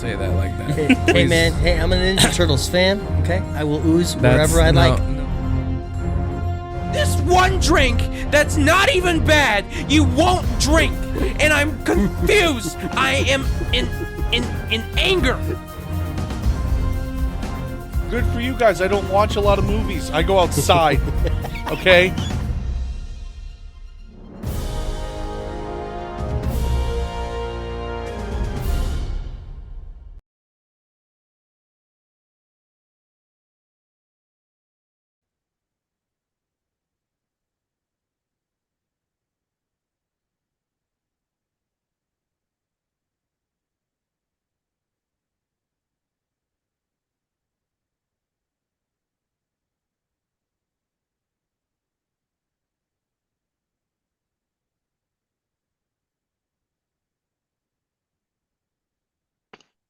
say that like that. Hey, Please. man. Hey, I'm a Ninja Turtles fan. Okay, I will ooze That's- wherever I no. like. This one drink that's not even bad, you won't drink, and I'm confused. I am in anger. Good for you guys. I don't watch a lot of movies. I go outside. Okay?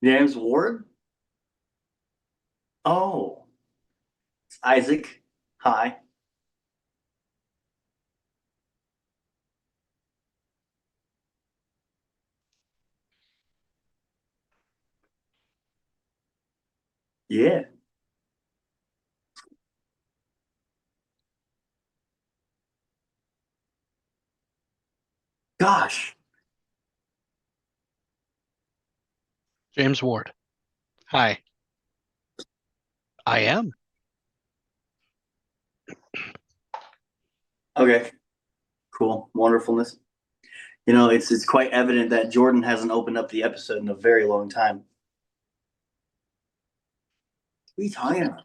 James Ward? Oh, it's Isaac. Hi. Yeah. Gosh. James Ward. Hi. I am. Okay. Cool. Wonderfulness. You know, it's quite evident that Jordan hasn't opened up the episode in a very long time. What are you talking about?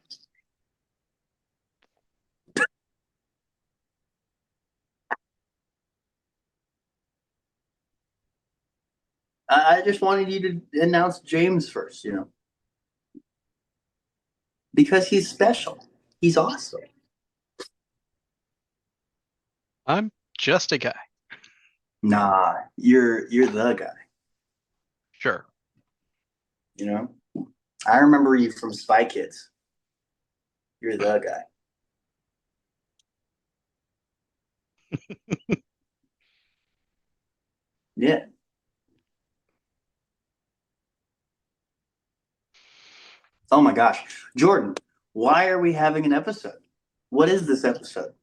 I just wanted you to announce James first, you know, because he's special. He's awesome. I'm just a guy. Nah, you're the guy, Sure. you know? I remember you from Spy Kids. You're the guy. Yeah. Oh my gosh. Jordan, why are we having an episode? What is this episode?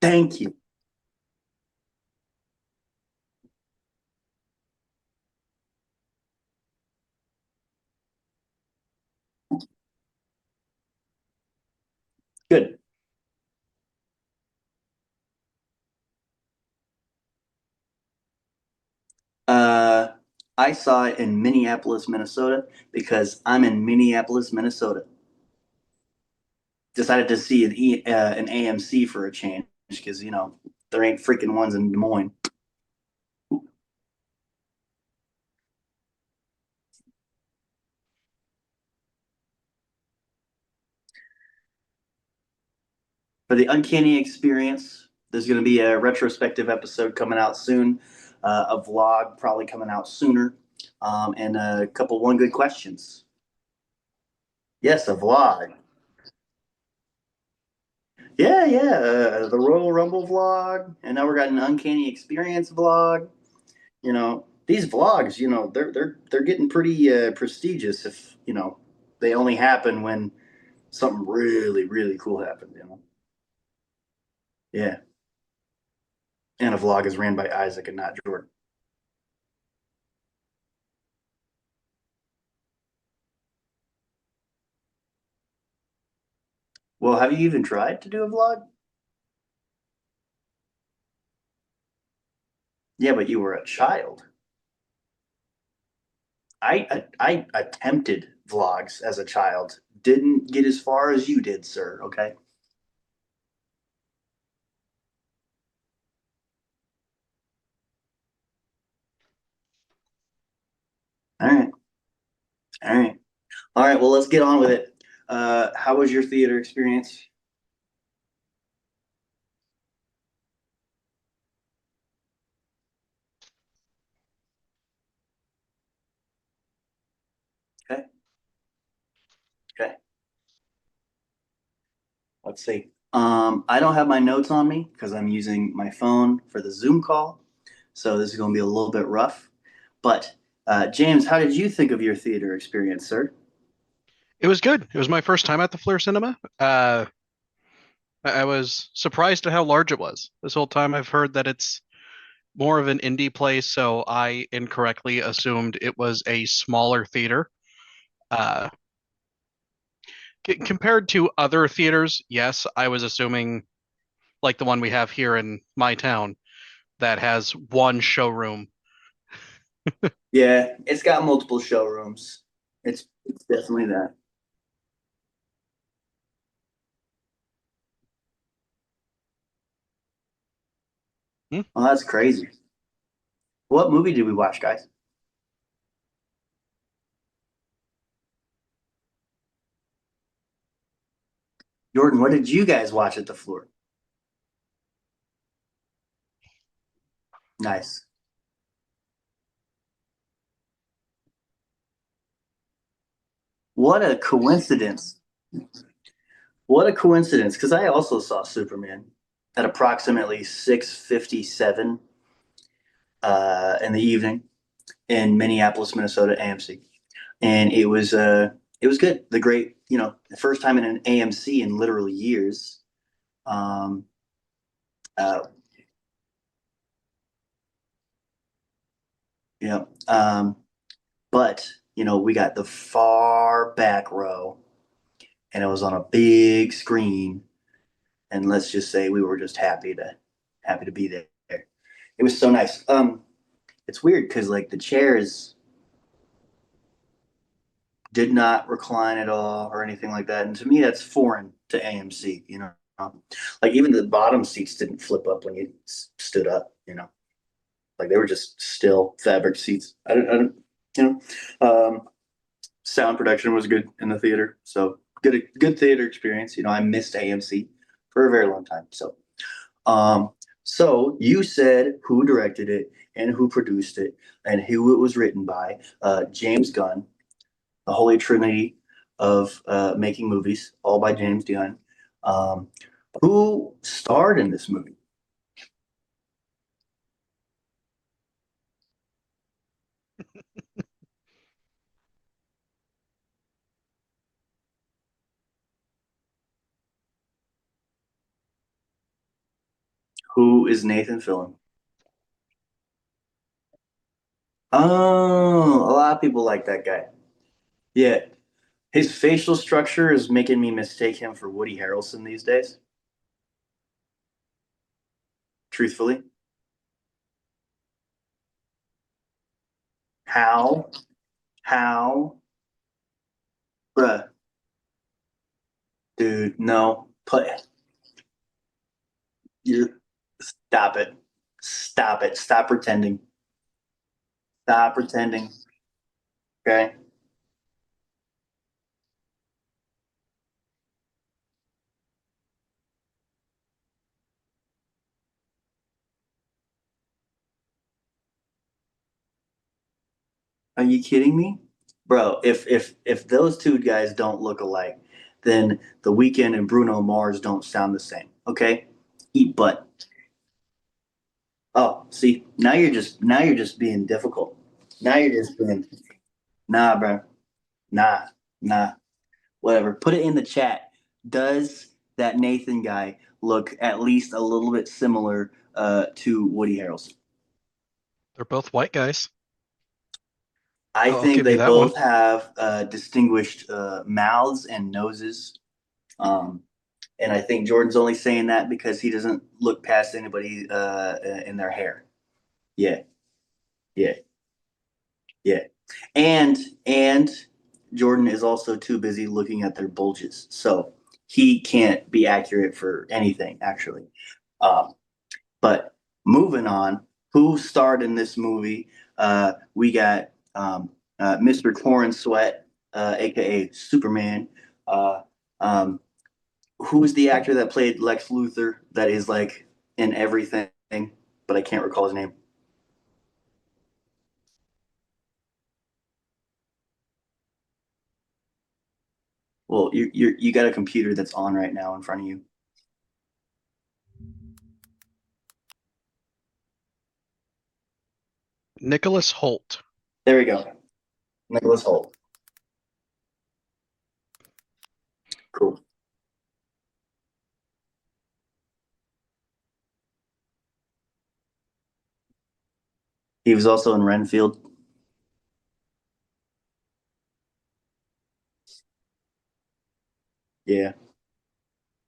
Thank you. Good. Uh, I saw it in Minneapolis, Minnesota, because I'm in Minneapolis, Minnesota. Decided to see an AMC for a change because, you know, there ain't freaking ones in Des Moines. For the Uncanny Experience, there's going to be a retrospective episode coming out soon, a vlog probably coming out sooner, and a couple one good questions. Yes, a vlog. Yeah, yeah, the Royal Rumble vlog, and now we're got an Uncanny Experience vlog. You know, these vlogs, you know, they're getting pretty prestigious if you know they only happen when something really cool happened. You know, yeah. And a vlog is ran by Isaac and not Jordan. Well, have you even tried to do a vlog? Yeah, but you were a child. I attempted vlogs as a child. Didn't get as far as you did, sir. Okay. All right. All right. All right. Well, let's get on with it. How was your theater experience? Okay. Okay. Let's see. I don't have my notes on me because I'm using my phone for the Zoom call. So this is going to be a little bit rough. But James, how did you think of your theater experience, sir? It was good. It was my first time at the Flair Cinema. I was surprised at how large it was. This whole time I've heard that it's more of an indie place, so I incorrectly assumed it was a smaller theater. Uh, Compared to other theaters, yes, I was assuming like the one we have here in my town that has one showroom. Yeah, it's got multiple showrooms. It's definitely that. Hmm? Oh, that's crazy. What movie did we watch, guys? Jordan, what did you guys watch at the floor? Nice. What a coincidence. What a coincidence, because I also saw Superman at approximately 6:57 in the evening in Minneapolis, Minnesota, AMC. And it was good. The great, the first time in an AMC in literally years. Um, uh, yeah. But, we got the far back row and it was on a big screen. And let's just say we were just happy to be there. It was so nice. It's weird because like the chairs did not recline at all or anything like that. And to me, that's foreign to AMC, Like even the bottom seats didn't flip up when you stood up. Like they were just still fabric seats. you know, um, sound production was good in the theater. So good theater experience. I missed AMC for a very long time. Um, so you said who directed it and who produced it and who it was written by. James Gunn, the Holy Trinity of making movies, all by James Gunn. Um, who starred in this movie? Who is Nathan Fillion? Oh, a lot of people like that guy. Yeah, his facial structure is making me mistake him for Woody Harrelson these days. Truthfully, how, how, bruh, dude, no, put you stop it, stop it, stop pretending. Okay, are you kidding me, bro? If those two guys don't look alike, then The Weeknd and Bruno Mars don't sound the same. Okay, eat butt. Oh, see, now you're just being difficult. Now you're just being nah, bro. Nah, nah. Whatever. Put it in the chat. Does that Nathan guy look at least a little bit similar to Woody Harrelson? They're both white guys. I I'll think give you they that one. both have distinguished mouths and noses. Um, and I think Jordan's only saying that because he doesn't look past anybody in their hair. Yeah, yeah, yeah. And Jordan is also too busy looking at their bulges, so he can't be accurate for anything actually. Um, but moving on, who starred in this movie? We got Mr. Torrance Sweat, aka Superman. Uh, um, who's the actor that played Lex Luthor? That is like in everything, but I can't recall his name. Well, you got a computer that's on right now in front of you. Nicholas Holt. There we go. Nicholas Holt. Cool. He was also in Renfield. Yeah,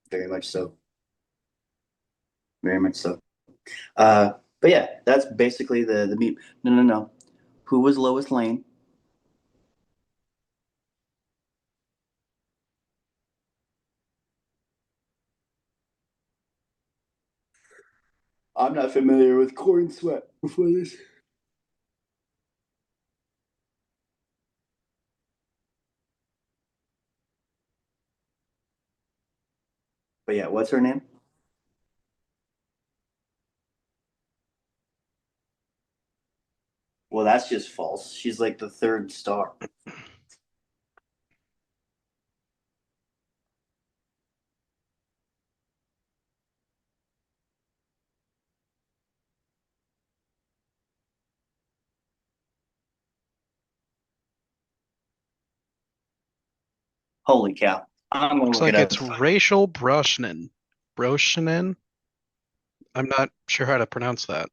very much so. Very much so. Uh, but yeah, that's basically the meat. No, no, no. Who was Lois Lane? I'm not familiar with Corn Sweat before this. But yeah, what's her name? Well, that's just false. She's like the third star. Holy cow. I'm gonna Looks look it like up. it's Rachel Brosnan. Brosnan? I'm not sure how to pronounce that.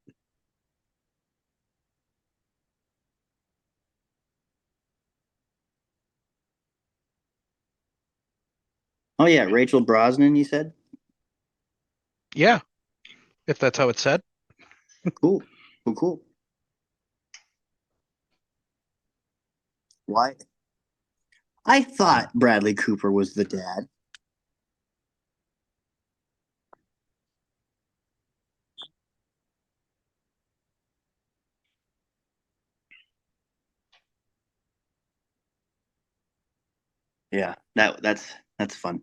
Oh yeah, Rachel Brosnan, you said? Yeah, if that's how it's said. Cool. Cool, cool. Why? I thought Bradley Cooper was the dad. Yeah, that's fun.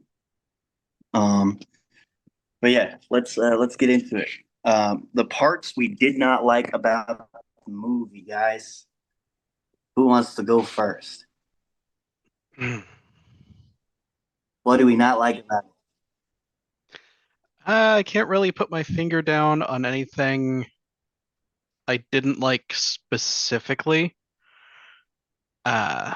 Um, but yeah, let's get into it. The parts we did not like about the movie, guys. Who wants to go first? What do we not like about it? I can't really put my finger down on anything I didn't like specifically. Uh,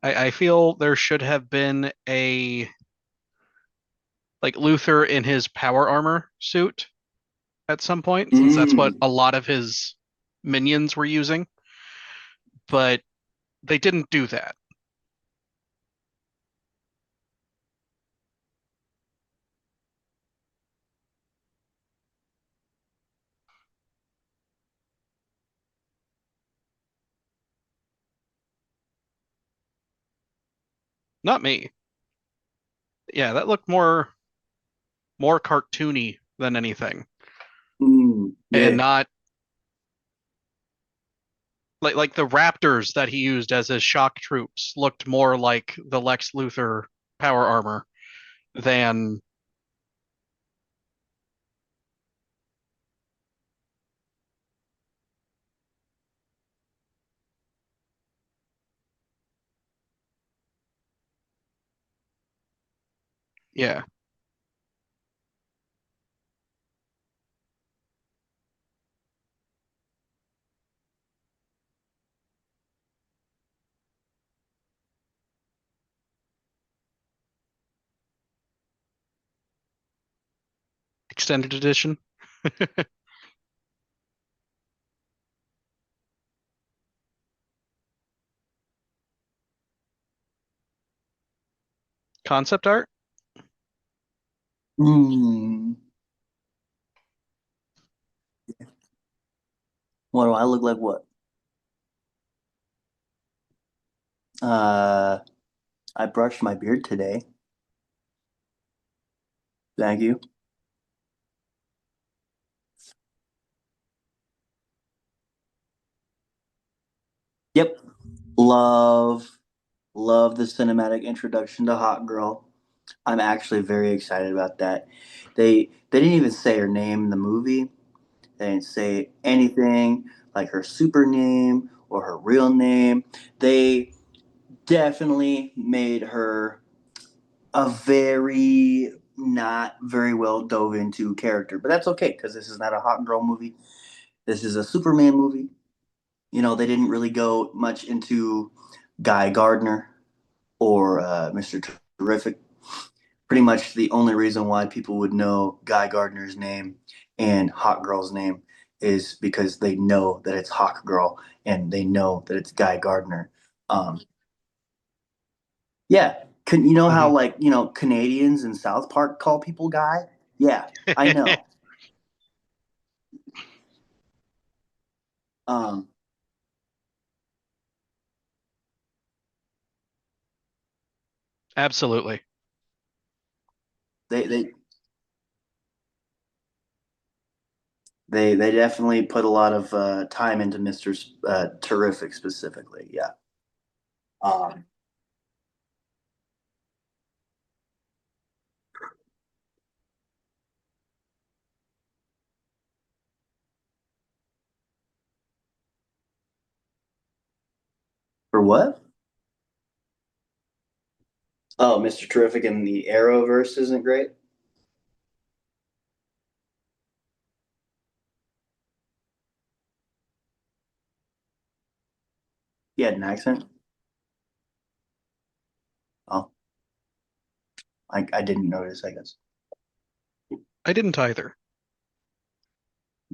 I feel there should have been a like Luther in his power armor suit at some point, since that's what Mm, a lot of his minions were using, but they didn't do that. Not me. Yeah, that looked more cartoony than anything, and yeah. not like the raptors that he used as his shock troops looked more like the Lex Luthor power armor than yeah. Extended edition. Concept art. Mm, what do I look like? What? Uh, I brushed my beard today. Thank you. Yep. Love, love the cinematic introduction to Hot Girl. I'm actually very excited about that. They didn't even say her name in the movie. They didn't say anything like her super name or her real name. They definitely made her a very not very well dove into character, but that's okay because this is not a hot girl movie. This is a Superman movie. You know, they didn't really go much into Guy Gardner or Mr. Terrific. Pretty much the only reason why people would know Guy Gardner's name and Hawk Girl's name is because they know that it's Hawk Girl and they know that it's Guy Gardner. Um, yeah, you know how Mhm. like Canadians in South Park call people Guy? Yeah, I know. Um, Absolutely. they they they definitely put a lot of time into Mister Terrific specifically. Yeah. Um, for what? Oh, Mister Terrific and the Arrowverse isn't great. He had an accent. Oh, I didn't notice. I guess. I didn't either.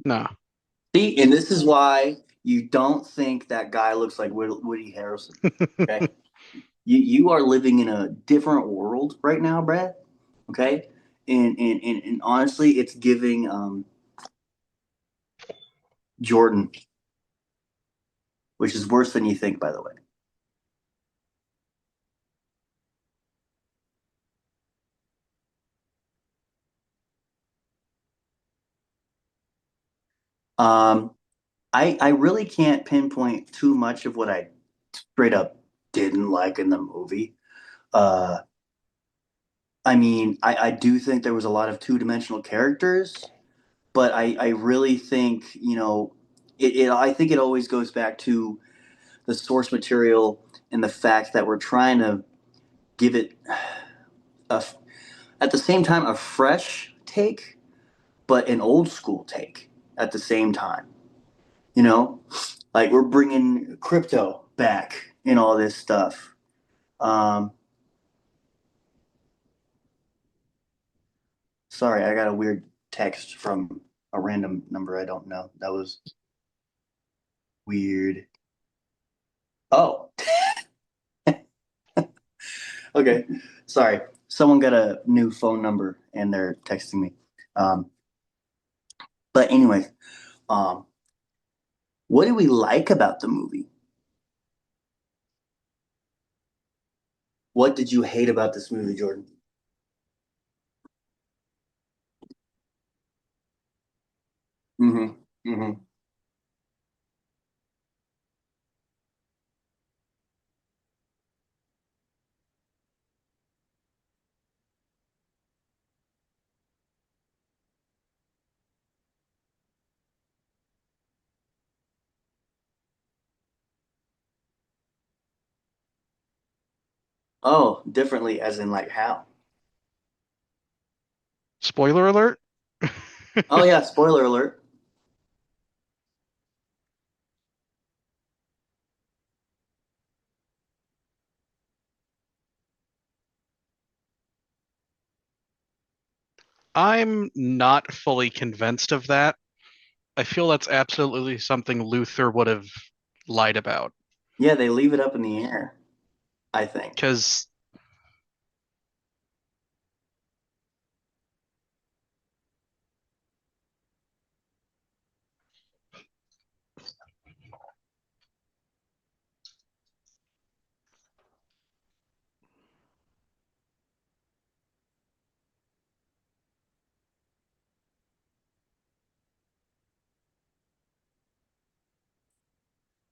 No. See, and this is why you don't think that guy looks like Woody Harrelson. Okay, you are living in a different world right now, Brad. Okay, and honestly, it's giving Jordan, which is worse than you think, by the way. Um, I really can't pinpoint too much of what I straight up didn't like in the movie. Uh, I mean, I do think there was a lot of two-dimensional characters, but I really think, I think it always goes back to the source material and the fact that we're trying to give it a, at the same time a fresh take, but an old school take at the same time. You know, like we're bringing crypto back and all this stuff. Um, Sorry, I got a weird text from a random number I don't know. That was weird. Oh, okay. Sorry. Someone got a new phone number and they're texting me. Um, but anyway, um, what do we like about the movie? What did you hate about this movie, Jordan? Mm-hmm. Mm-hmm. Oh, differently, as in like how? Spoiler alert. Oh yeah, spoiler alert. I'm not fully convinced of that. I feel that's absolutely something Luther would have lied about. Yeah, they leave it up in the air, I think. Because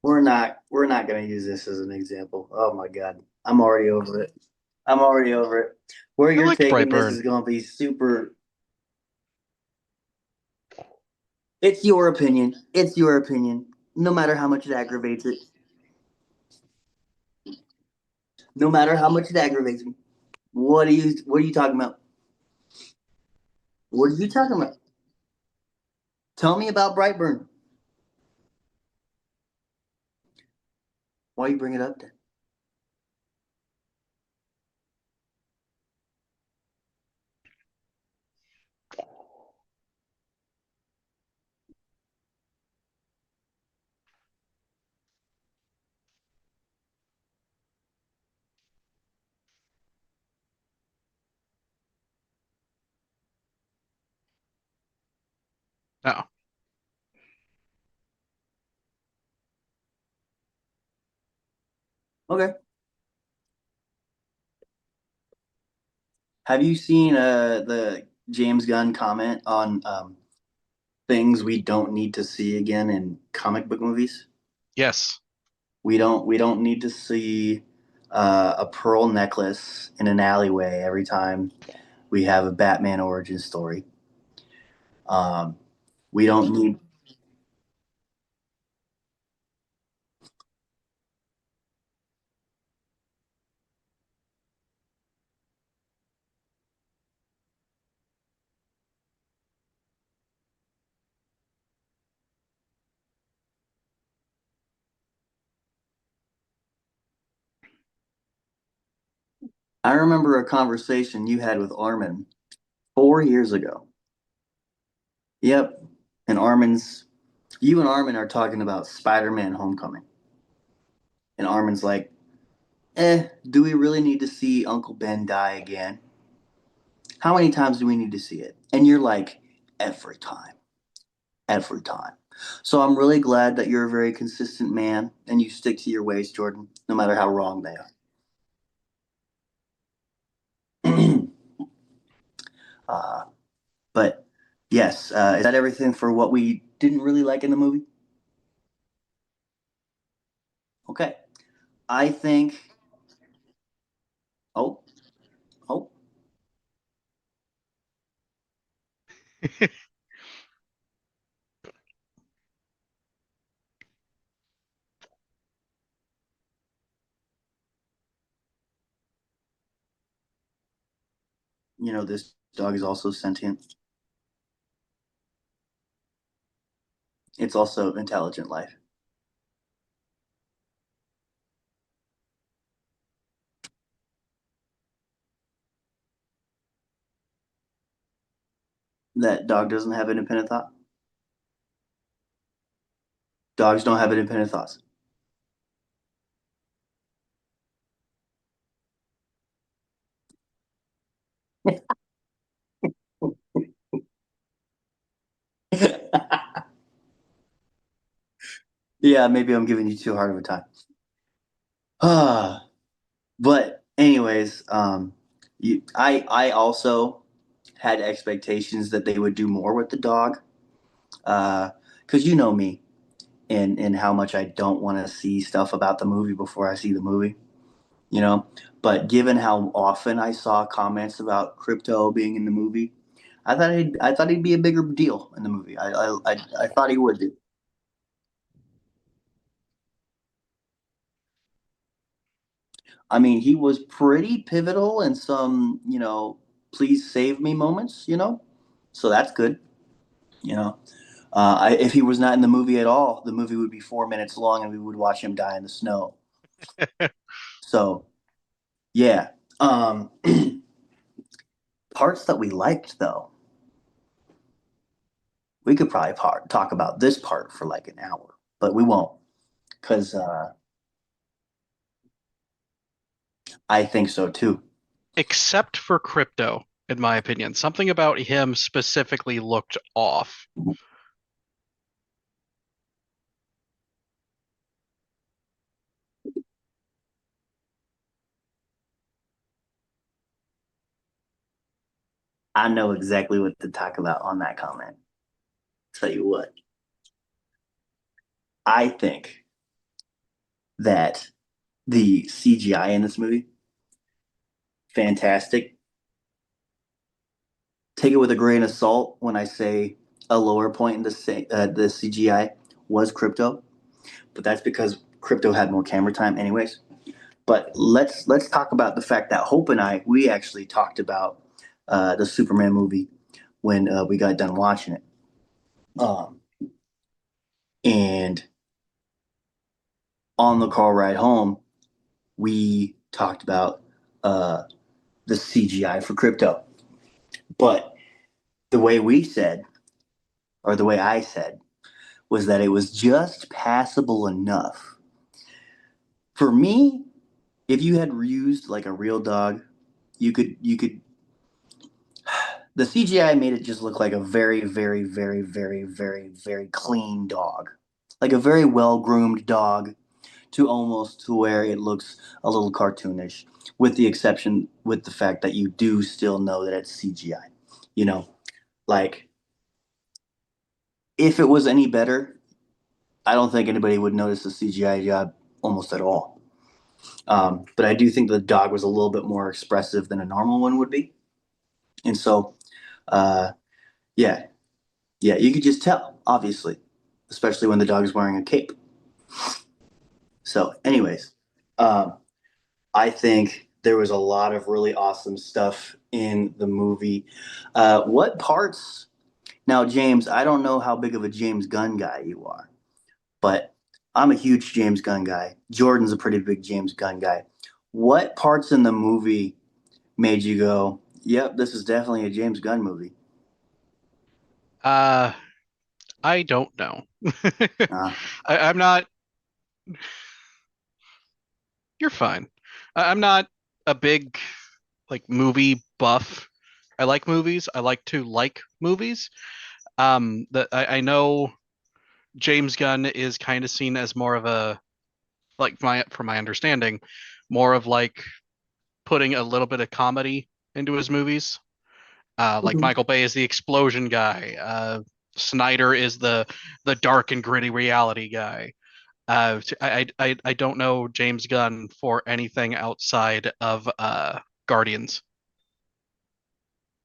We're not gonna use this as an example. Oh my God. I'm already over it. I'm already over it. Where I you're liked taking this Brightburn. is gonna be super. It's your opinion. It's your opinion. No matter how much it aggravates it. No matter how much it aggravates me. What are you talking about? What are you talking about? Tell me about Brightburn. Why you bring it up then? No. Okay. Have you seen the James Gunn comment on things we don't need to see again in comic book movies? Yes. We don't need to see a pearl necklace in an alleyway every time we have a Batman origin story. Um, we don't need, I remember a conversation you had with Armin 4 years ago. Yep. And you and Armin are talking about Spider-Man Homecoming. And Armin's like, do we really need to see Uncle Ben die again? How many times do we need to see it? And you're like, every time, every time. So I'm really glad that you're a very consistent man and you stick to your ways, Jordan, no matter how wrong they are. uh, but yes, is that everything for what we didn't really like in the movie? Okay. I think, oh, oh, this dog is also sentient. It's also intelligent life. That dog doesn't have independent thought. Dogs don't have independent thoughts. Yeah, maybe I'm giving you too hard of a time. But anyways, I also had expectations that they would do more with the dog, because you know me and how much I don't want to see stuff about the movie before I see the movie, you know. But given how often I saw comments about crypto being in the movie, I thought he'd be a bigger deal in the movie. I thought he would do. I mean, he was pretty pivotal in some, please save me moments, So that's good, you know. If he was not in the movie at all, the movie would be 4 minutes long and we would watch him die in the snow. So, yeah. Um, Parts that we liked, though, we could probably talk about this part for like an hour, but we won't because I think so too. Except for crypto, in my opinion. Something about him specifically looked off. I know exactly what to talk about on that comment. Tell you what, I think that the CGI in this movie, fantastic. Take it with a grain of salt when I say a lower point in the CGI was crypto, but that's because crypto had more camera time, anyways. But let's talk about the fact that Hope and I we actually talked about the Superman movie when we got done watching it. Um, and on the car ride home, we talked about the CGI for Crypto. But the way we said, or the way I said, was that it was just passable enough. For me, if you had used like a real dog, you could the CGI made it just look like a very, very, very, very, very, very clean dog. Like a very well groomed dog to almost to where it looks a little cartoonish, with the exception with the fact that you do still know that it's CGI. You know, like if it was any better, I don't think anybody would notice the CGI job almost at all. But I do think the dog was a little bit more expressive than a normal one would be. And so, uh, yeah, yeah, you could just tell, obviously, especially when the dog is wearing a cape. So, anyways, um, I think there was a lot of really awesome stuff in the movie. What parts? Now, James, I don't know how big of a James Gunn guy you are, but I'm a huge James Gunn guy. Jordan's a pretty big James Gunn guy. What parts in the movie made you go, "Yep, this is definitely a James Gunn movie"? Uh, I don't know. Uh, I'm not. You're fine. I'm not a big like movie buff. I like movies. I like to like movies. That I know James Gunn is kind of seen as more of a like my from my understanding, more of like putting a little bit of comedy into his movies. Like Mhm. Michael Bay is the explosion guy. Snyder is the dark and gritty reality guy. I don't know James Gunn for anything outside of Guardians.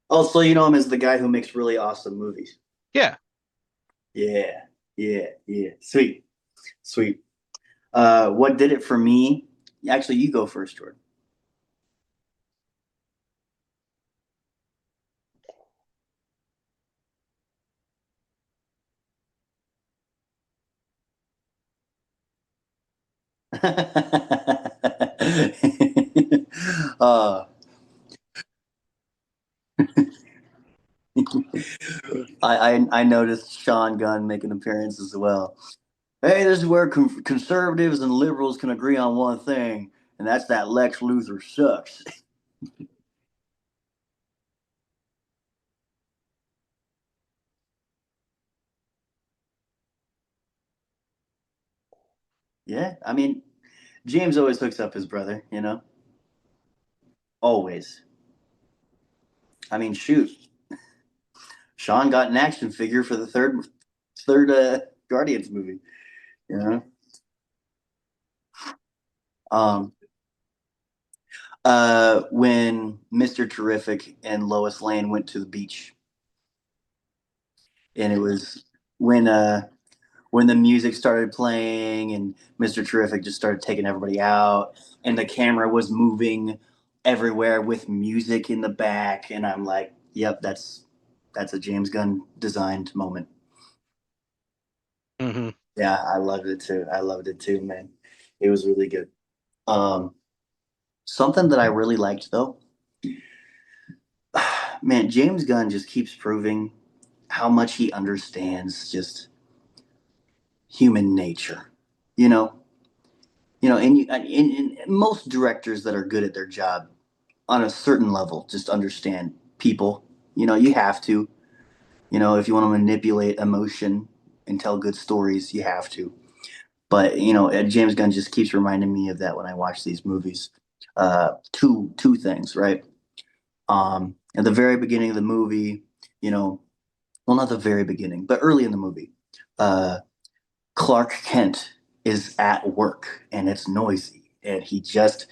Also, you know him as the guy who makes really awesome movies. Yeah. Yeah, yeah, yeah. Sweet, sweet. What did it for me? Actually, you go first, Jordan. uh, I noticed Sean Gunn make an appearance as well. Hey, this is where conservatives and liberals can agree on one thing, and that's that Lex Luthor sucks. Yeah, I mean, James always hooks up his brother, you know, always. I mean, shoot, Sean got an action figure for the third Guardians movie, you know. Um, when Mr. Terrific and Lois Lane went to the beach, and it was when when the music started playing and Mr. Terrific just started taking everybody out, and the camera was moving everywhere with music in the back, and I'm like, yep, that's a James Gunn designed moment. Hmm. Yeah, I loved it too. I loved it too, man. It was really good. Um, Something that I really liked though, man, James Gunn just keeps proving how much he understands just human nature. You know, and most directors that are good at their job on a certain level just understand people. You know, you have to. You know, if you want to manipulate emotion and tell good stories, you have to. But you know, James Gunn just keeps reminding me of that when I watch these movies. Two things, right? At the very beginning of the movie, you know, well, not the very beginning, but early in the movie, uh, Clark Kent is at work and it's noisy, and he just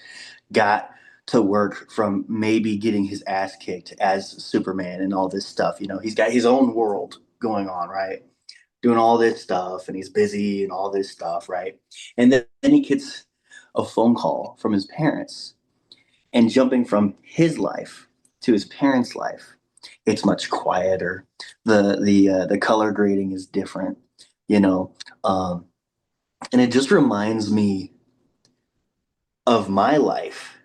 got to work from maybe getting his ass kicked as Superman and all this stuff. You know, he's got his own world going on, right? Doing all this stuff, and he's busy and all this stuff, right? And then he gets a phone call from his parents, and jumping from his life to his parents' life. It's much quieter. The color grading is different, you know. Um, and it just reminds me of my life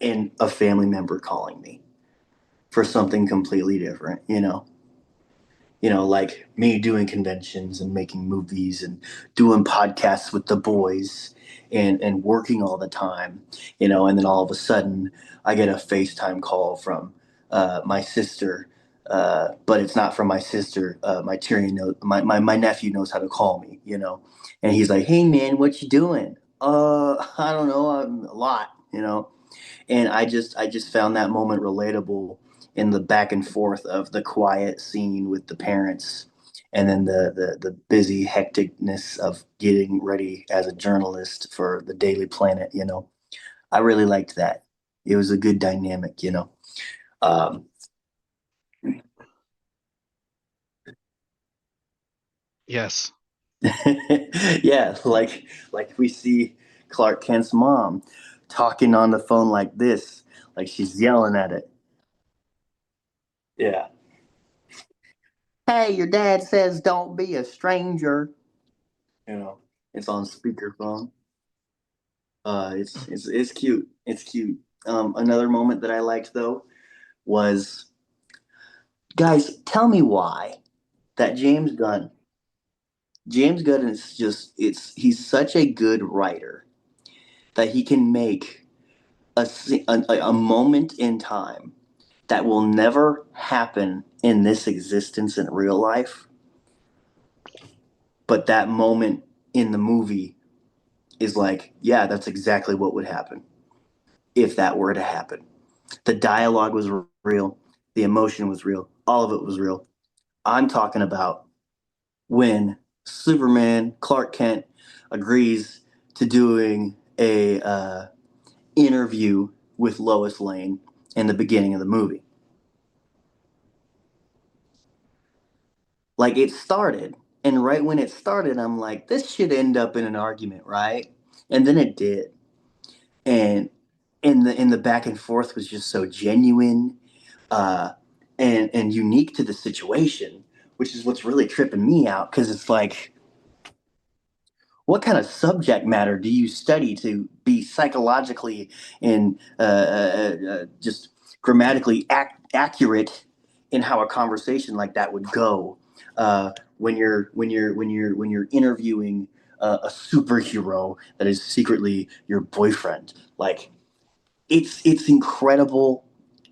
and a family member calling me for something completely different, you know. Like me doing conventions and making movies and doing podcasts with the boys and working all the time, and then all of a sudden I get a FaceTime call from my sister, but it's not from my sister. My Tyrion knows, my nephew knows how to call me, and he's like, "Hey man, what you doing?" I don't know, I'm a lot, and I just found that moment relatable in the back and forth of the quiet scene with the parents and then the busy hecticness of getting ready as a journalist for the Daily Planet. I really liked that. It was a good dynamic. um, Yes. yeah, like we see Clark Kent's mom talking on the phone like this, like she's yelling at it. Yeah. Hey, your dad says don't be a stranger. It's on speakerphone. It's cute. It's cute. Another moment that I liked though was, guys, tell me why that James Gunn is just he's such a good writer that he can make a moment in time that will never happen in this existence in real life, but that moment in the movie is like, yeah, that's exactly what would happen if that were to happen. The dialogue was real, the emotion was real, all of it was real. I'm talking about when Superman, Clark Kent, agrees to doing a interview with Lois Lane in the beginning of the movie. Like it started, and right when it started, I'm like, this should end up in an argument, right? And then it did. And in the back and forth was just so genuine, uh, and unique to the situation, which is what's really tripping me out because it's like, what kind of subject matter do you study to be psychologically and just grammatically accurate in how a conversation like that would go, when you're interviewing a superhero that is secretly your boyfriend? Like, it's incredible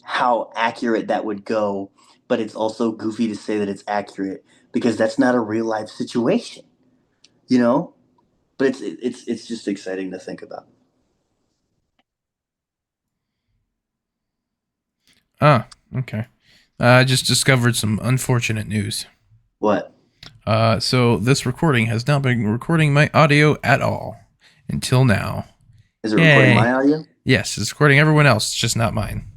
how accurate that would go, but it's also goofy to say that it's accurate because that's not a real life situation, you know. But it's just exciting to think about. Ah, okay. I just discovered some unfortunate news. What? So this recording has not been recording my audio at all until now. Is it recording my Yay. audio? Yes, it's recording everyone else, just not mine.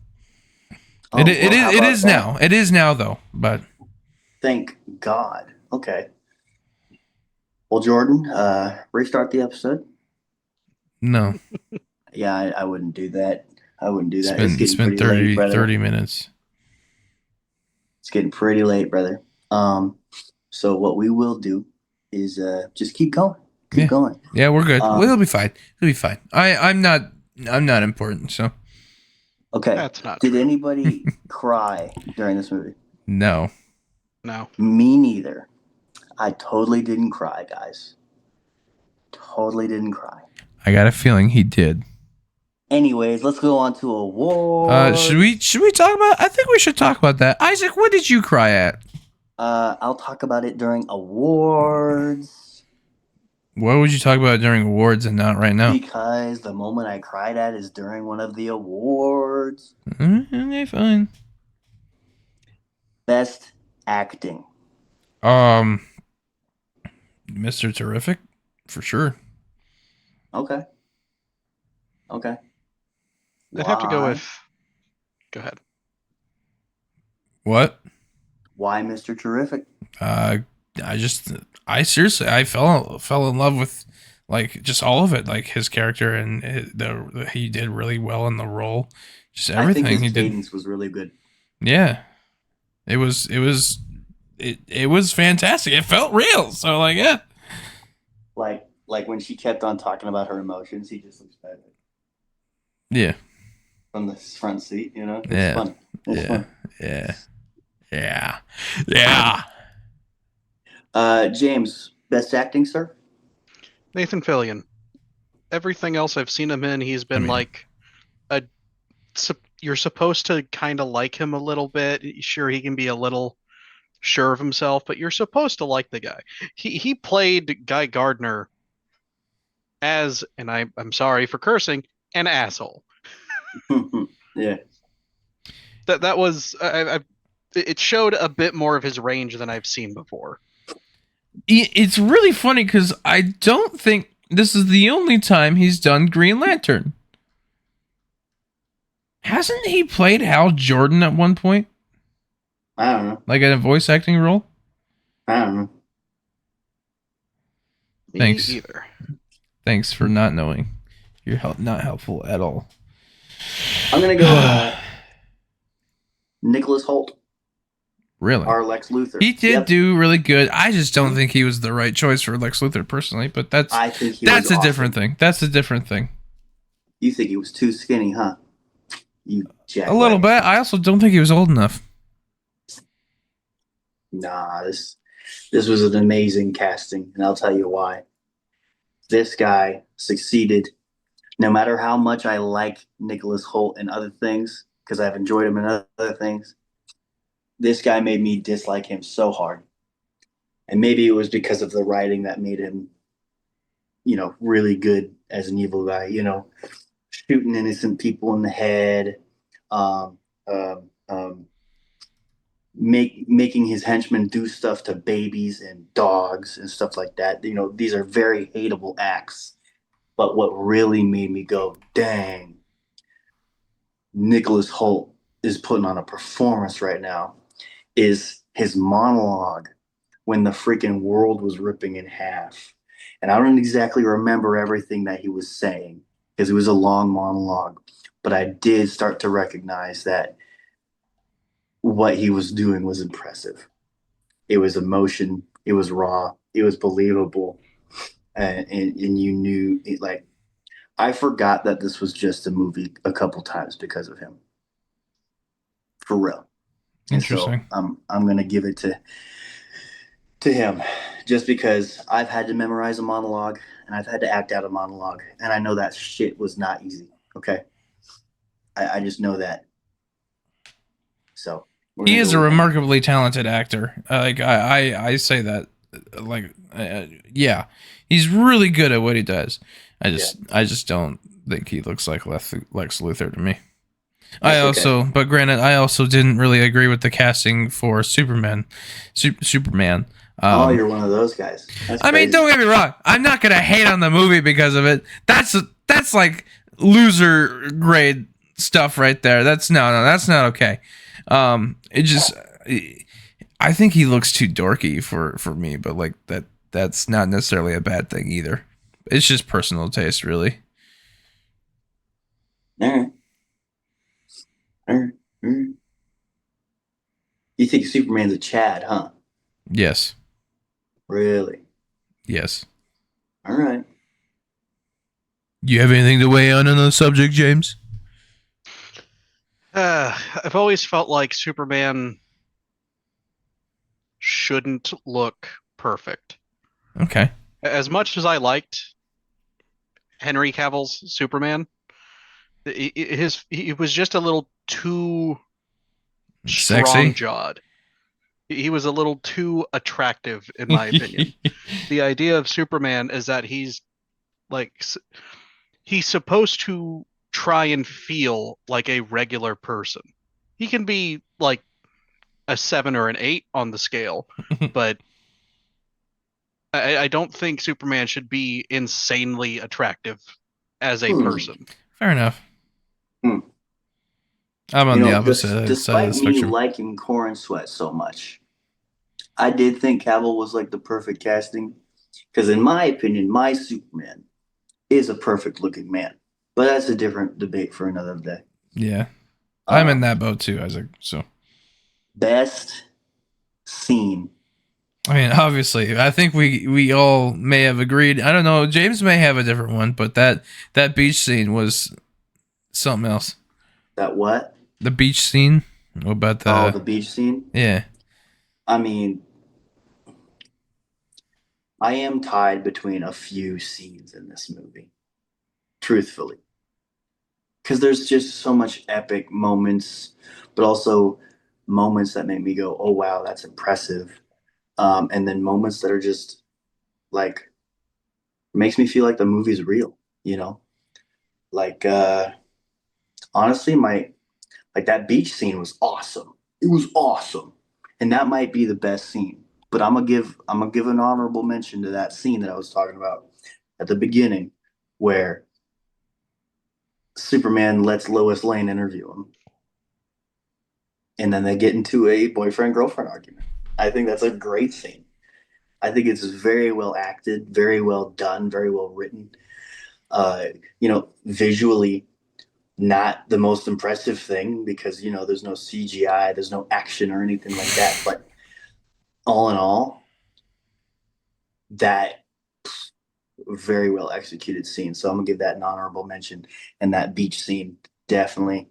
Oh, It well, how is about that? now. It is now though, but Thank God. Okay. Well, Jordan, restart the episode. no. Yeah, I wouldn't do that. I wouldn't do that. It's It's getting been pretty late, brother. 30 minutes. It's getting pretty late, brother. So what we will do is just keep going. Keep going. Yeah, we're good. Um, We'll be fine. We'll be fine. I'm not important, so okay. That's not Did true. anybody cry during this movie? no. No. Me neither. I totally didn't cry, guys. Totally didn't cry. I got a feeling he did. Anyways, let's go on to awards. Should we talk about? I think we should talk about that. Isaac, what did you cry at? I'll talk about it during awards What would you talk about during awards and not right now? because the moment I cried at is during one of the awards. Okay, fine. Best acting. Mr. Terrific, for sure. Okay. Okay. I'd have to go Why? with. Go ahead. What? Why Mr. Terrific? I seriously, I fell in love with like just all of it, like his character and he did really well in the role. Just I think everything his he did. cadence was really good. Yeah, It was fantastic. It felt real. So like, yeah. Like when she kept on talking about her emotions, he just looks bad Yeah. from the front seat. You know, it's Yeah. funny. It's Yeah. fun. Yeah. James, best acting, sir. Nathan Fillion. Everything else I've seen him in, he's been like a. You're supposed to kind of like him a little bit. Sure, he can be a little sure of himself, but you're supposed to like the guy. He played Guy Gardner as, and I'm sorry for cursing, an asshole. Yeah. That was it showed a bit more of his range than I've seen before. It's really funny because I don't think this is the only time he's done Green Lantern. Hasn't he played Hal Jordan at one point? I don't know. Like in a voice acting role? I don't know. Thanks. Me either. Thanks for not knowing. You're not helpful at all. I'm gonna go Nicholas Holt. Really? Our Lex Luthor. He did do really good. I just don't think he was the right choice for Lex Luthor personally, but I think that's a different thing. That's a different thing. You think he was too skinny, huh? You jack. A little bit. I also don't think he was old enough. Nah, this was an amazing casting, and I'll tell you why. This guy succeeded. No matter how much I like Nicholas Holt and other things, because I've enjoyed him in other things, this guy made me dislike him so hard. And maybe it was because of the writing that made him, really good as an evil guy, shooting innocent people in the head, making his henchmen do stuff to babies and dogs and stuff like that. These are very hateable acts. But what really made me go, dang, Nicholas Holt is putting on a performance right now, is his monologue when the freaking world was ripping in half. And I don't exactly remember everything that he was saying because it was a long monologue, but I did start to recognize that what he was doing was impressive. It was emotion. It was raw. It was believable. And you knew it, like, I forgot that this was just a movie a couple times because of him. For real. Interesting. So I'm gonna give it to him just because I've had to memorize a monologue and I've had to act out a monologue, and I know that shit was not easy. Okay. I just know that. So he is a remarkably talented actor. I say that, yeah, he's really good at what he does. I just don't think he looks like Lex Luthor to me. But granted, I also didn't really agree with the casting for Superman. Superman. You're one of those guys. I mean, don't get me wrong. I'm not gonna hate on the movie because of it. That's like loser grade stuff right there. That's not okay. I think he looks too dorky for me, but like that's not necessarily a bad thing either. It's just personal taste, really. All right. You think Superman's a Chad, huh? Yes. Really? Yes. All right. You have anything to weigh on the subject, James? I've always felt like Superman shouldn't look perfect. Okay. As much as I liked Henry Cavill's Superman, he was just a little too strong-jawed. He was a little too attractive, in my opinion. The idea of Superman is that he's supposed to try and feel like a regular person. He can be like a 7 or an 8 on the scale, but I don't think Superman should be insanely attractive as a person. Fair enough. I'm on the opposite side of the spectrum. Despite me liking Corn Sweat so much, I did think Cavill was like the perfect casting because, in my opinion, my Superman is a perfect looking man. But that's a different debate for another day. Yeah, I'm in that boat too, Isaac. So Best scene. I mean, obviously, I think we all may have agreed. I don't know. James may have a different one, but that beach scene was something else. That what? The beach scene. What about Oh, the? the beach scene. Yeah. I mean, I am tied between a few scenes in this movie, truthfully, because there's just so much epic moments, but also moments that make me go, "Oh wow, that's impressive," and then moments that are just like makes me feel like the movie's real. You know, like honestly, my like that beach scene was awesome. It was awesome, and that might be the best scene. But I'm gonna give an honorable mention to that scene that I was talking about at the beginning, where Superman lets Lois Lane interview him, and then they get into a boyfriend girlfriend argument. I think that's a great scene. I think it's very well acted, very well done, very well written. Uh, visually not the most impressive thing because there's no CGI, there's no action or anything like that. But all in all, that very well executed scene. So I'm gonna give that an honorable mention. And that beach scene, definitely,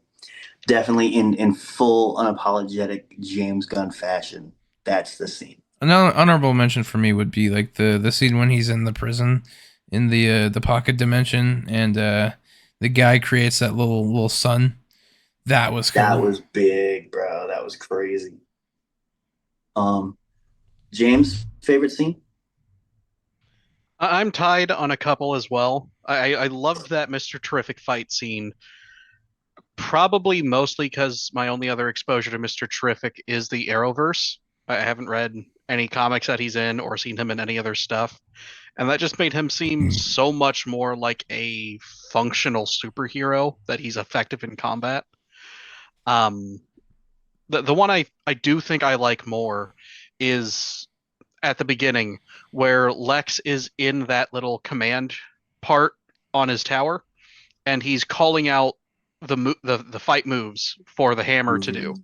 definitely in full unapologetic James Gunn fashion. That's the scene. Another honorable mention for me would be like the scene when he's in the prison in the pocket dimension, and the guy creates that little sun. That was That cool. was big, bro. That was crazy. Um, James, favorite scene? I'm tied on a couple as well. I loved that Mr. Terrific fight scene, probably mostly because my only other exposure to Mr. Terrific is the Arrowverse. I haven't read any comics that he's in or seen him in any other stuff. And that just made him seem so much more like a functional superhero that he's effective in combat. Um, the one I do think I like more is at the beginning where Lex is in that little command part on his tower and he's calling out the fight moves for the hammer to do. Mm.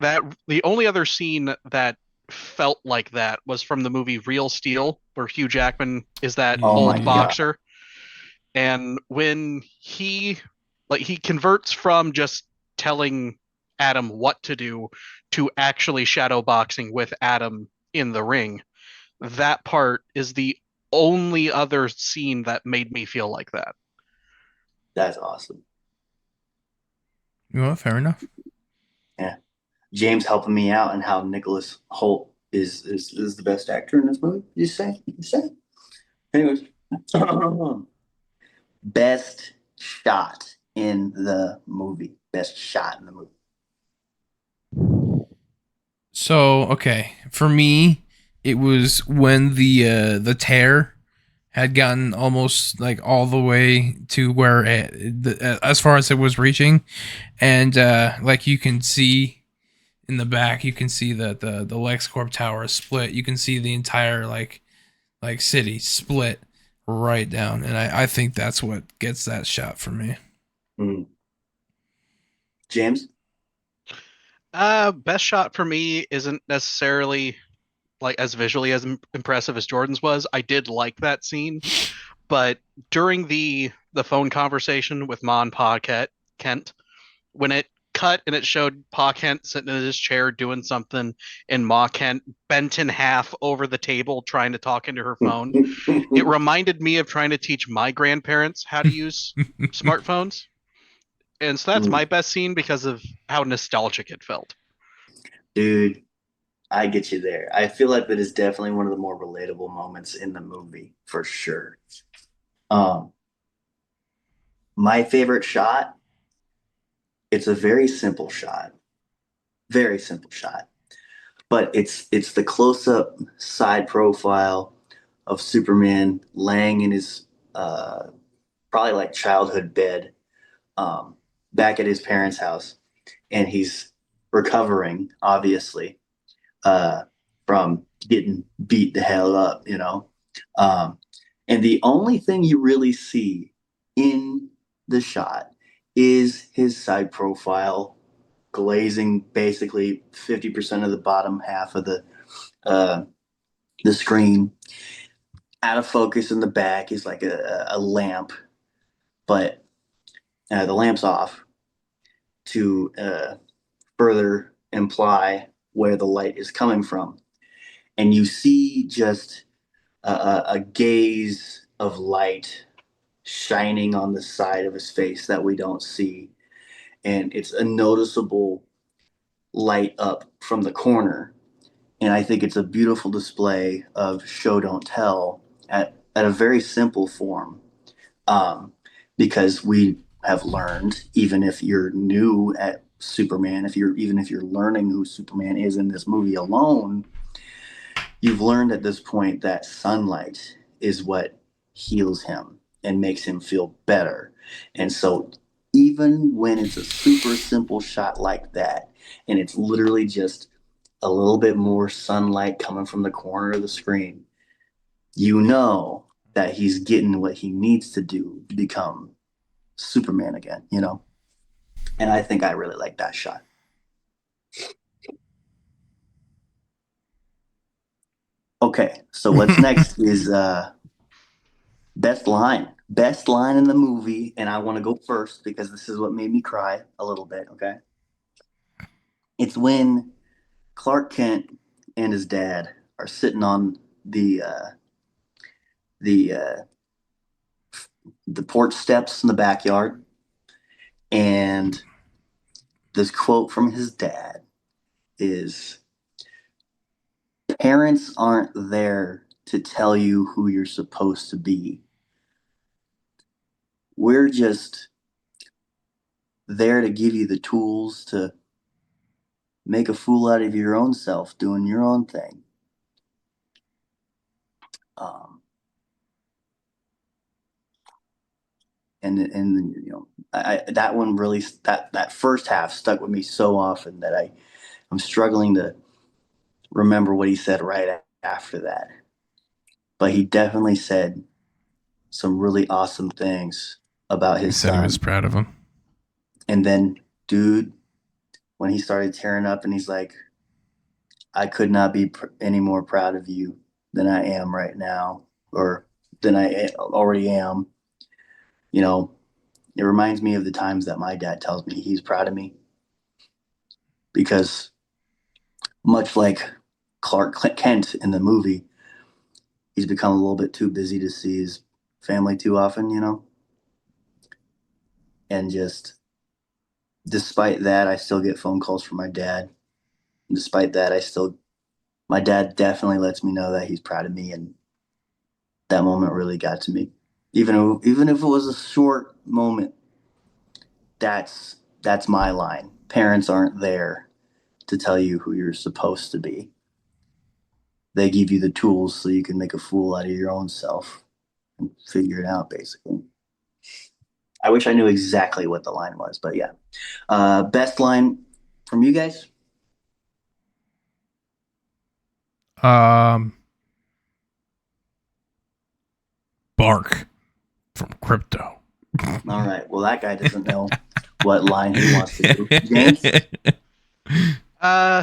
That the only other scene that felt like that was from the movie Real Steel, where Hugh Jackman is that Oh Yeah. my old God. boxer, and when he converts from just telling Adam what to do to actually shadow boxing with Adam in the ring. That part is the only other scene that made me feel like that. That's awesome. Well, fair enough. Yeah. James helping me out and how Nicholas Holt is the best actor in this movie. You say? You say? Anyways, best shot in the movie. Best shot in the movie. So okay, for me, it was when the tear had gotten almost like all the way to where as far as it was reaching, and like you can see in the back, you can see that the LexCorp tower is split. You can see the entire like city split right down, and I think that's what gets that shot for me. Mm. James? Best shot for me isn't necessarily like as visually as impressive as Jordan's was. I did like that scene, but during the phone conversation with Ma and Pa Kent, when it cut and it showed Pa Kent sitting in his chair doing something, and Ma Kent bent in half over the table trying to talk into her phone, it reminded me of trying to teach my grandparents how to use smartphones. And so that's my Mm. best scene because of how nostalgic it felt. Dude, I get you there. I feel like that is definitely one of the more relatable moments in the movie, for sure. Um, my favorite shot, it's a very simple shot. Very simple shot. But it's the close-up side profile of Superman laying in his probably like childhood bed um, back at his parents' house, and he's recovering, obviously, uh, from getting beat the hell up, Um, and the only thing you really see in the shot is his side profile glazing basically 50% of the bottom half of uh, the screen. Out of focus in the back is like a lamp, but the lamp's off to further imply where the light is coming from. And you see just a gaze of light shining on the side of his face that we don't see. And it's a noticeable light up from the corner. And I think it's a beautiful display of show don't tell at a very simple form. Um, because we have learned, even if you're new at Superman, if you're learning who Superman is in this movie alone, you've learned at this point that sunlight is what heals him and makes him feel better. And so even when it's a super simple shot like that, and it's literally just a little bit more sunlight coming from the corner of the screen, you know that he's getting what he needs to do to become Superman again, you know? And I think I really like that shot. Okay, so what's next is best line. Best line in the movie, and I want to go first because this is what made me cry a little bit, okay? It's when Clark Kent and his dad are sitting on the the porch steps in the backyard, and this quote from his dad is, parents aren't there to tell you who you're supposed to be. We're just there to give you the tools to make a fool out of your own self doing your own thing. Um, and you know, that one really, that first half stuck with me so often that I'm struggling to remember what he said right after that. But he definitely said some really awesome things about He his said he was son. proud of him. And then, dude, when he started tearing up and he's like, I could not be any more proud of you than I am right now, or than I already am. You know, it reminds me of the times that my dad tells me he's proud of me because, much like Clark Kent in the movie, he's become a little bit too busy to see his family too often, you know? And just despite that, I still get phone calls from my dad. And despite that, my dad definitely lets me know that he's proud of me. And that moment really got to me. Even if it was a short moment, that's my line. Parents aren't there to tell you who you're supposed to be. They give you the tools so you can make a fool out of your own self and figure it out, basically. I wish I knew exactly what the line was, but yeah. Best line from you guys? Um, Bark from Crypto. All right. Well, that guy doesn't know what line he wants to do. James? Uh,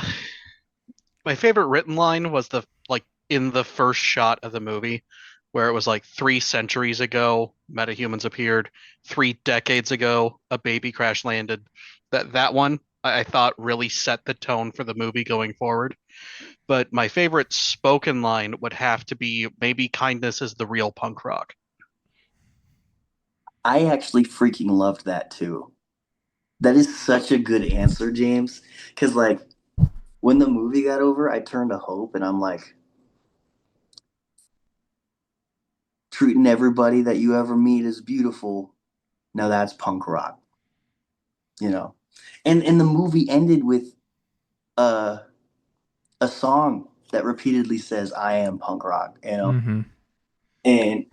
my favorite written line was the like in the first shot of the movie, where it was like 3 centuries ago, metahumans appeared. 3 decades ago, a baby crash landed. That one I thought really set the tone for the movie going forward. But my favorite spoken line would have to be maybe kindness is the real punk rock. I actually freaking loved that too. That is such a good answer, James. Because, like, when the movie got over, I turned to Hope and I'm like, treating everybody that you ever meet as beautiful. Now that's punk rock, you know? And the movie ended with uh, a song that repeatedly says, I am punk rock, you know? Mm-hmm.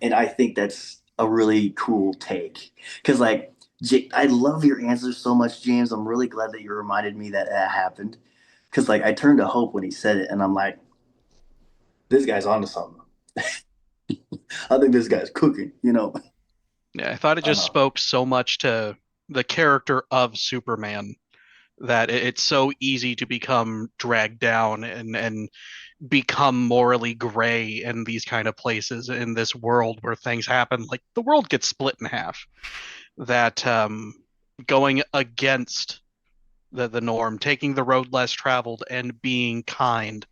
And I think that's a really cool take because like I love your answer so much, James. I'm really glad that you reminded me that that happened because like I turned to Hope when he said it, and I'm like, this guy's onto something. I think this guy's cooking, you know. Yeah, I thought it just Uh, spoke so much to the character of Superman that it's so easy to become dragged down and become morally gray in these kind of places in this world where things happen. Like the world gets split in half. That going against the norm, taking the road less traveled, and being kind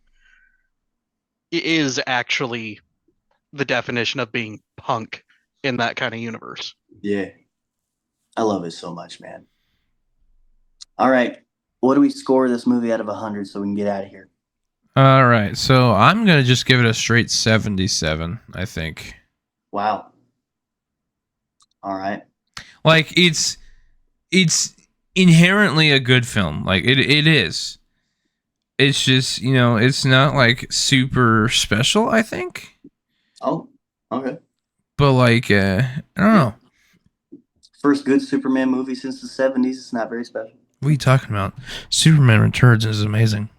is actually the definition of being punk in that kind of universe. Yeah. I love it so much, man. All right. What do we score this movie out of 100 so we can get out of here? All right, so I'm gonna just give it a straight 77. I think. Wow. All right. Like it's inherently a good film. Like it is. It's just, it's not like super special, I think. Oh, okay. But like I don't know. First good Superman movie since the 70s. It's not very special. What are you talking about? Superman Returns is amazing.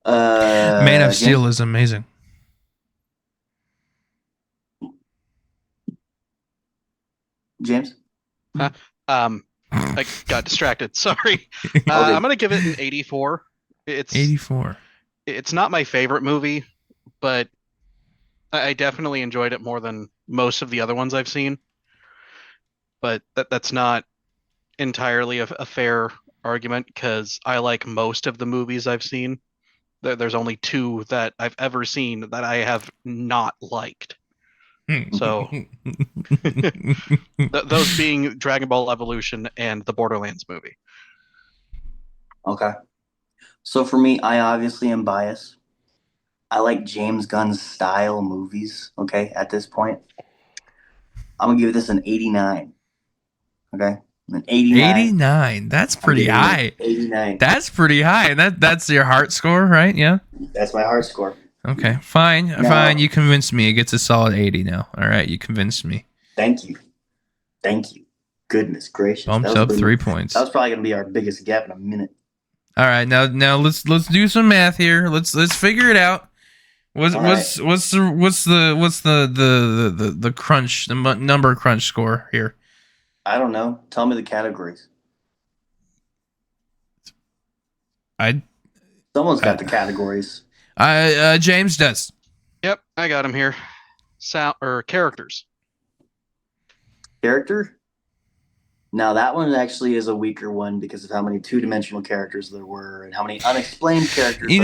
Man of Steel is amazing. James? I got distracted. Sorry. Okay. I'm gonna give it an 84. 84. It's not my favorite movie, but I definitely enjoyed it more than most of the other ones I've seen. But that's not entirely a fair argument because I like most of the movies I've seen. There's only two that I've ever seen that I have not liked. So those being Dragon Ball Evolution and the Borderlands movie. Okay. So for me, I obviously am biased. I like James Gunn's style movies, okay, at this point. I'm going to give this an 89. Okay? An 89. 89. That's pretty high. 89. That's pretty high. That's your heart score, right? Yeah. That's my heart score. Okay. Fine. No. Fine. You convinced me. It gets a solid 80 now. All right. You convinced me. Thank you. Thank you. Goodness gracious. Bumped up 3 points. That was probably going to be our biggest gap in a minute. All right. Now let's do some math here. Let's figure it out. What's the crunch, the number crunch score here? I don't know. Tell me the categories. Someone's got the categories. James does. Yep, I got him here. Sound or characters. Character? Now that one actually is a weaker one because of how many two-dimensional characters there were and how many unexplained characters. I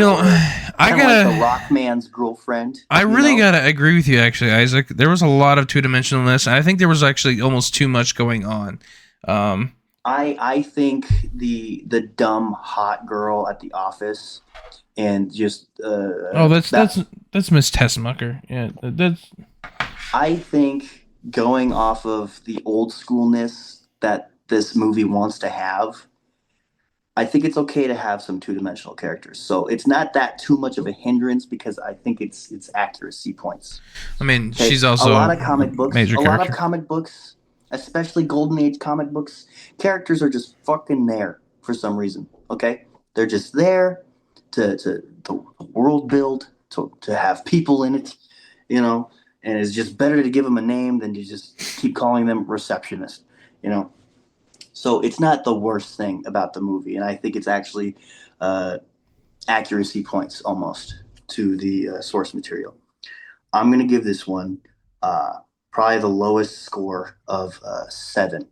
gotta like the Rockman's girlfriend. I really gotta agree with you, actually, Isaac. There was a lot of two-dimensionalness, and I think there was actually almost too much going on. I think the dumb hot girl at the office and just that's Miss Tessmucker. Yeah, that's. I think going off of the old schoolness that this movie wants to have, I think it's okay to have some two-dimensional characters. So it's not that too much of a hindrance because I think it's accuracy points. I mean, Okay? she's also a lot of comic books. Major a character. lot of comic books, especially Golden Age comic books, characters are just fucking there for some reason. Okay, they're just there to world build, to have people in it, and it's just better to give them a name than to just keep calling them receptionist. So it's not the worst thing about the movie, and I think it's actually accuracy points almost to the source material. I'm going to give this one probably the lowest score of 7.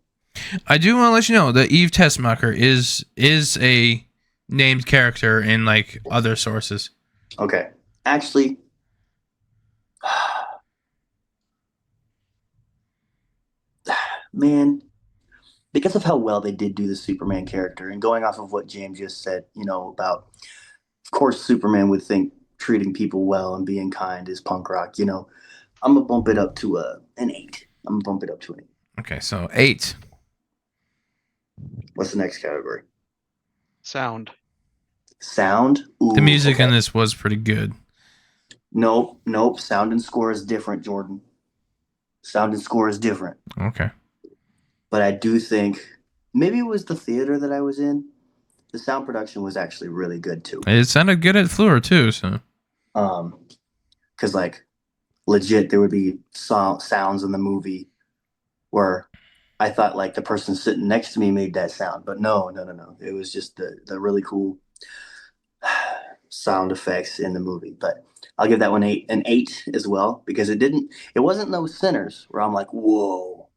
I do want to let you know that Eve Tessmacher is a named character in like other sources. Okay, actually, man, because of how well they did do the Superman character, and going off of what James just said, about, of course, Superman would think treating people well and being kind is punk rock. I'm gonna bump it up to an 8. I'm gonna bump it up to an 8. Okay, so 8. What's the next category? Sound. Sound. Ooh, The music in okay. this was pretty good. Nope. Sound and score is different, Jordan. Sound and score is different. Okay. But I do think maybe it was the theater that I was in. The sound production was actually really good too. It sounded good at Fleur too, so. Because like legit, there would be sounds in the movie where I thought like the person sitting next to me made that sound, but no, no, no, no. It was just the really cool sound effects in the movie. But I'll give that one an eight as well because it wasn't no Sinners where I'm like, whoa,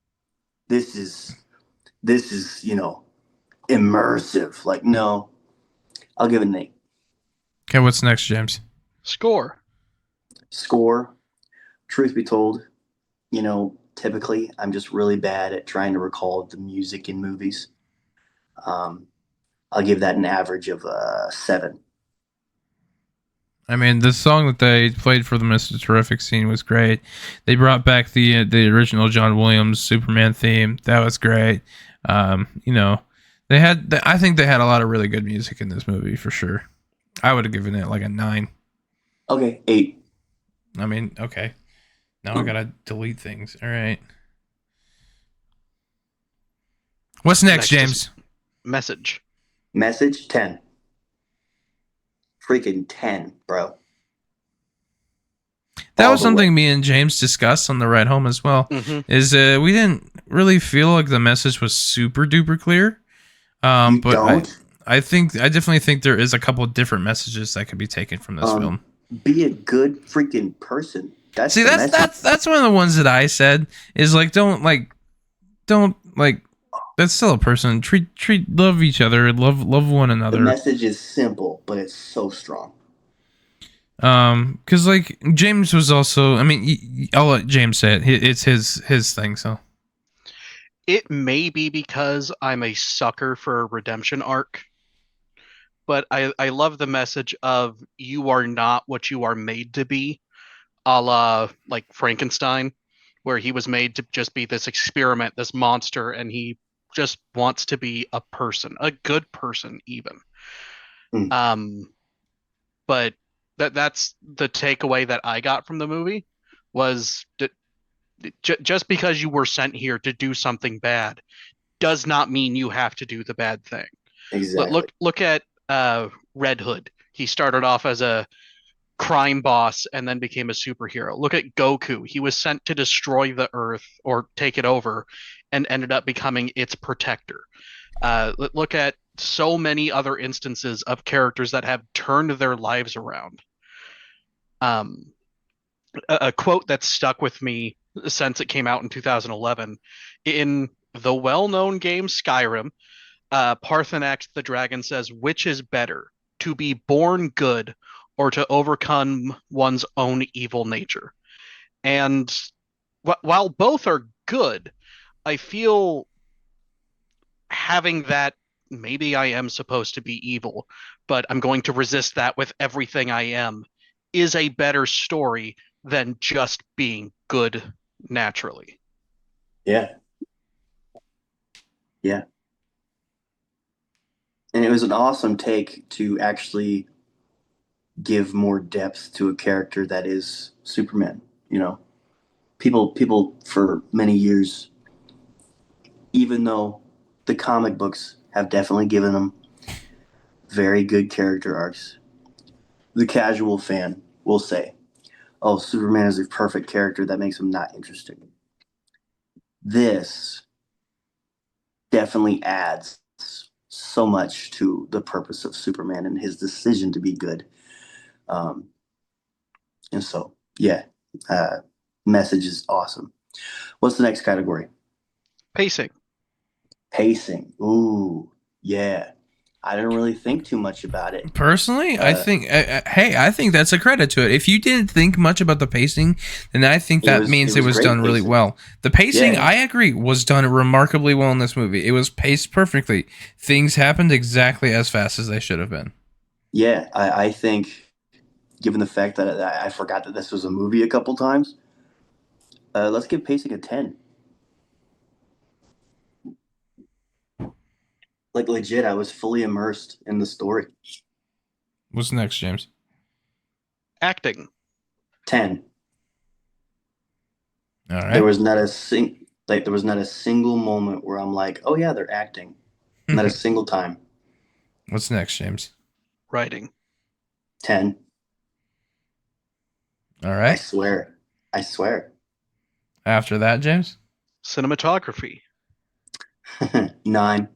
this is immersive. Like, no, I'll give it an eight. Okay, what's next, James? Score. Score, truth be told, typically I'm just really bad at trying to recall the music in movies. Um, I'll give that an average of seven. I mean, the song that they played for the Mr. Terrific scene was great. They brought back the original John Williams Superman theme. That was great. You know, I think they had a lot of really good music in this movie for sure. I would have given it like a 9. Okay, eight. I mean, okay. Now I gotta delete things. All right. What's next, Next is James? Message. Message 10. Freaking 10, bro. That All was the something way. me and James discussed on the ride home as well. Mhm. Is we didn't really feel like the message was super duper clear. You But I don't I definitely think there is a couple of different messages that could be taken from this film. be a good freaking person. That's See, the that's message. that's one of the ones that I said is like don't like that's still a person. Treat love each other, love one The another. message is simple, but it's so strong. Because like James was also. I mean, I'll let James say it. It's his thing. So It may be because I'm a sucker for a redemption arc, but I love the message of you are not what you are made to be, a la like Frankenstein, where he was made to just be this experiment, this monster, and he just wants to be a person, a good person even. Mm, Um, but that's the takeaway that I got from the movie was that just because you were sent here to do something bad does not mean you have to do the bad thing. exactly. Look at Red Hood. He started off as a crime boss and then became a superhero. Look at Goku. He was sent to destroy the Earth or take it over and ended up becoming its protector. Look at so many other instances of characters that have turned their lives around. Um, a quote that stuck with me since it came out in 2011 in the well-known game Skyrim. Parthenax the dragon says, "Which is better, to be born good or to overcome one's own evil nature?" And while both are good, I feel having that maybe I am supposed to be evil, but I'm going to resist that with everything I am is a better story than just being good naturally. Yeah. Yeah. And it was an awesome take to actually give more depth to a character that is Superman, you know. People for many years, even though the comic books have definitely given them very good character arcs, the casual fan will say, "Oh, Superman is a perfect character that makes him not interesting." This definitely adds so much to the purpose of Superman and his decision to be good. Um, and so, yeah, uh, message is awesome. What's the next category? Pacing. Pacing. Ooh, yeah. I didn't really think too much about it. personally, I Uh, think hey, I think that's a credit to it. If you didn't think much about the pacing, then I think that means it it was was great done really pacing. well. The pacing, Yeah, I agree, was done remarkably well in this movie. It was paced perfectly. Things happened exactly as fast as they should have been. yeah. I think, given the fact that I forgot that this was a movie a couple times, let's give pacing a 10. Like legit, I was fully immersed in the story. What's next, James? Acting. 10. All There right. was not a there was not a single moment where I'm like, oh yeah, they're acting. Not a single time. What's next, James? Writing. 10. All I right. swear. I swear. After that, James? Cinematography. 9.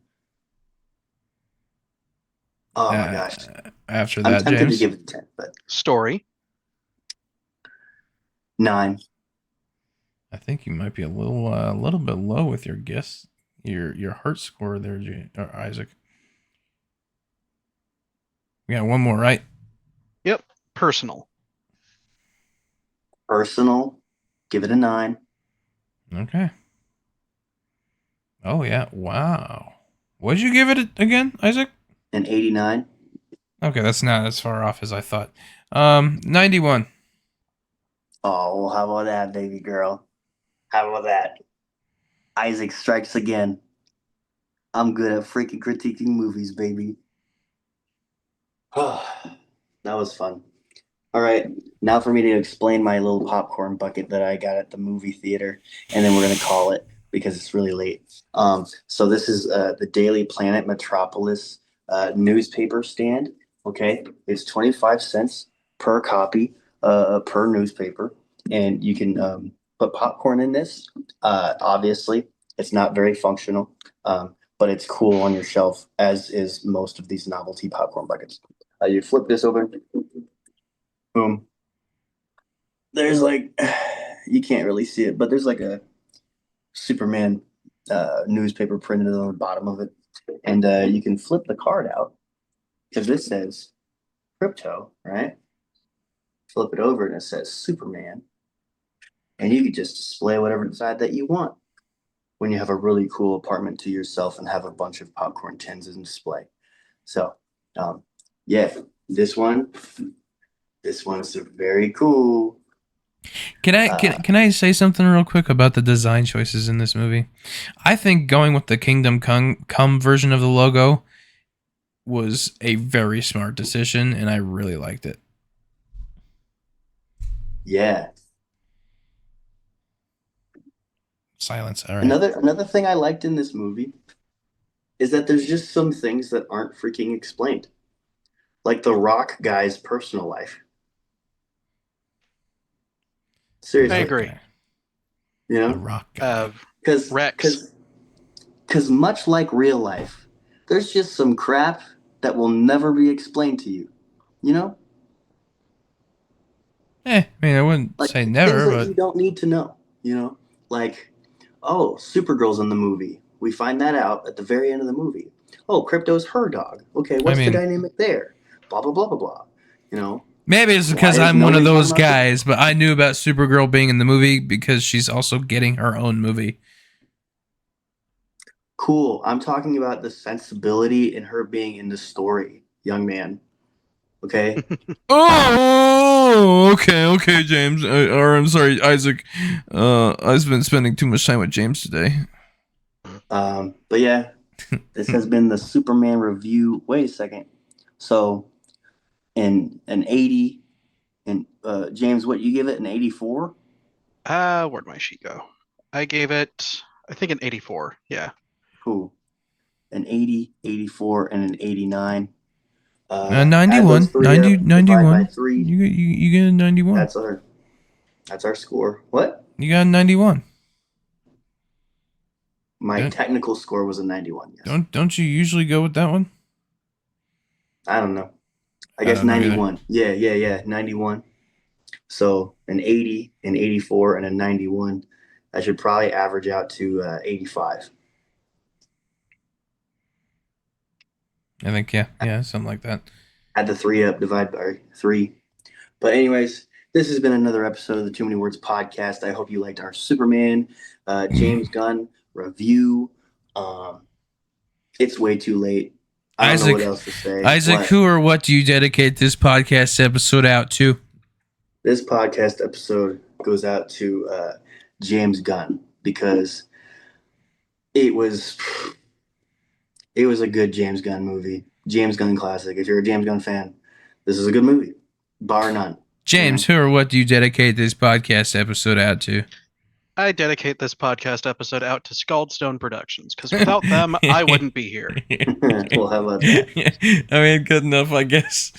Oh my Uh, gosh. after I'm that, tempted to James. give it a 10, but Story. 9. I think you might be a little bit low with your guess, your heart score there, Isaac. We got one more, right? Yep. Personal. Personal, give it a 9. Okay. Oh yeah. Wow. What'd you give it again, Isaac? An 89. Okay, that's not as far off as I thought. 91. Oh, well, how about that, baby girl? How about that? Isaac strikes again. I'm good at freaking critiquing movies, baby. That was fun. All right, now for me to explain my little popcorn bucket that I got at the movie theater, and then we're gonna call it because it's really late. So this is the Daily Planet Metropolis newspaper stand. Okay, it's 25 cents per copy per newspaper, and you can put popcorn in this. Obviously, it's not very functional, but it's cool on your shelf, as is most of these novelty popcorn buckets. You flip this open. Boom. There's like you can't really see it, but there's like a Superman newspaper printed on the bottom of it, and you can flip the card out because this says crypto, right? Flip it over and it says Superman, and you could just display whatever side that you want when you have a really cool apartment to yourself and have a bunch of popcorn tins in display. So, yeah, this one, this one's very cool. Can I can I say something real quick about the design choices in this movie? I think going with the Kingdom Come version of the logo was a very smart decision, and I really liked it. Yeah. Silence. All right. Another thing I liked in this movie is that there's just some things that aren't freaking explained, like the Rock guy's personal life. I Seriously, agree. Okay. you The know, Rock guy. because Rex. much like real life, there's just some crap that will never be explained to you. You know, I mean, I wouldn't like say things never, that but you don't need to know. You know, like oh, Supergirl's in the movie. We find that out at the very end of the movie. Oh, Crypto's her dog. Okay, I what's the mean, dynamic there? Blah blah blah blah blah. You know, maybe it's why because is I'm one of nobody talking those about Supergirl? guys, but I knew about Supergirl being in the movie because she's also getting her own movie. Cool. I'm talking about the sensibility in her being in the story, young man. Okay. Oh, okay, James. Or I'm sorry, Isaac. I've been spending too much time with James today. But yeah, this has been the Superman review. Wait a second. So in an 80, and James, what you give it? An 84? Where'd my sheet go? I gave it, I think, an 84. Yeah. Cool. An 80, 84, and an 89. Add those 91, three 90, up, divide by 91. three. You get a 91. That's our score. What? You got a 91. My Don't technical score was a 91. Yes. don't you usually go with that one? I don't know. I I guess don't know either. 91. Yeah. 91. So an 80, an 84, and a 91. That should probably average out to 85. I think yeah, something like that. Add the three up, divide by three. But anyways, this has been another episode of the Too Many Words podcast. I hope you liked our Superman James Gunn review. It's way too late. I don't know what else to say. Isaac, What? who or what do you dedicate this podcast episode out to? This podcast episode goes out to James Gunn because it was a good James Gunn movie. James Gunn classic. If you're a James Gunn fan, this is a good movie, bar none. James, who or what do you dedicate this podcast episode out to? I dedicate this podcast episode out to Scaldstone Productions because without them, I wouldn't be here. Well, how about that? I mean, good enough, I guess.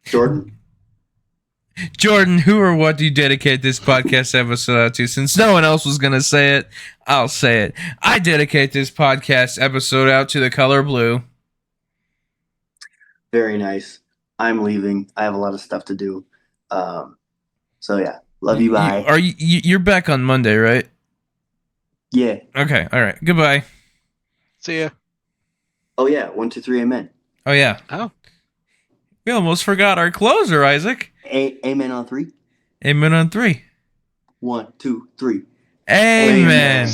Jordan? Jordan, who or what do you dedicate this podcast episode out to? Since no one else was going to say it, I'll say it. I dedicate this podcast episode out to the color blue. Very nice. I'm leaving. I have a lot of stuff to do. So yeah, love you. Bye. You're back on Monday, right? Yeah. Okay. All right. Goodbye. See ya. Oh yeah. 1, 2, 3. Amen. Oh yeah. Oh. We almost forgot our closer, Isaac. Amen on 3. Amen on 3. 1, 2, 3. Amen.